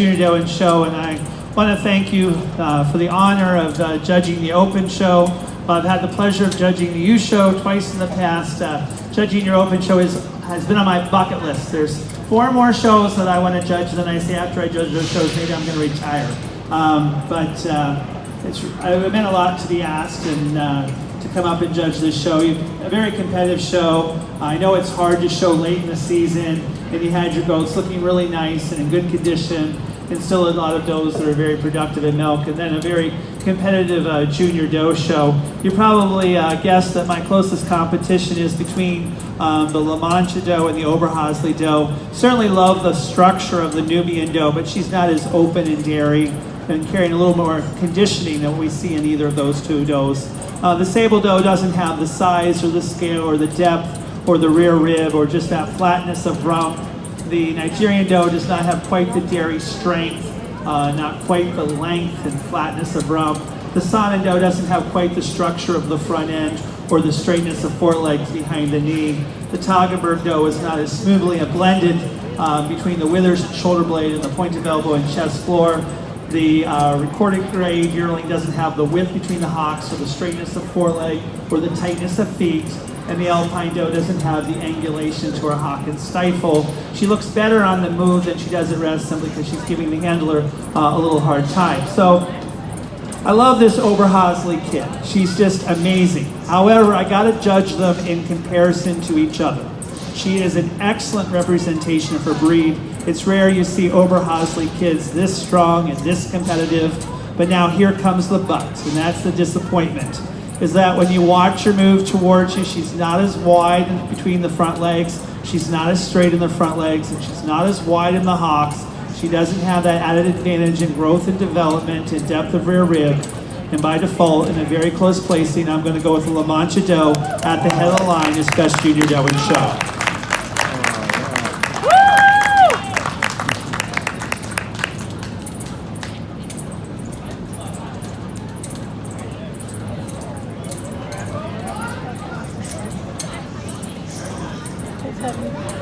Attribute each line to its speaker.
Speaker 1: Junior Doe and Show, and I want to thank you for the honor of judging the Open Show. I've had the pleasure of judging the U Show twice in the past. Judging your Open Show has been on my bucket list. There's 4 more shows that I want to judge, then I say after I judge those shows, maybe I'm going to retire. It meant a lot to be asked and to come up and judge this show. A very competitive show. I know it's hard to show late in the season, and you had your goats looking really nice and in good condition, and still a lot of does that are very productive in milk, and then a very competitive junior doe show. You probably guessed that my closest competition is between the La Mancha doe and the Oberhausley doe. Certainly love the structure of the Nubian doe, but she's not as open in dairy and carrying a little more conditioning than we see in either of those 2 does. The sable doe doesn't have the size or the scale or the depth or the rear rib or just that flatness of rump. The Nigerian doe does not have quite the dairy strength, not quite the length and flatness of rump. The Sana doe doesn't have quite the structure of the front end or the straightness of forelegs behind the knee. The Toggenburg doe is not as smoothly blended between the withers and shoulder blade and the point of elbow and chest floor. The recorded grade yearling doesn't have the width between the hocks or the straightness of foreleg or the tightness of feet. And the Alpine doe doesn't have the angulation to her hock and stifle. She looks better on the move than she does at rest simply because she's giving the handler a little hard time. So I love this Oberhausley kid. She's just amazing. However, I got to judge them in comparison to each other. She is an excellent representation of her breed. It's rare you see Oberhausley kids this strong and this competitive, but now here comes the but, and that's the disappointment, is that when you watch her move towards you, she's not as wide between the front legs, she's not as straight in the front legs, and she's not as wide in the hocks. She doesn't have that added advantage in growth and development and depth of rear rib, and by default, in a very close placing, I'm going to go with the La Mancha doe at the head of the line as best junior doe and show.
Speaker 2: It's heavy.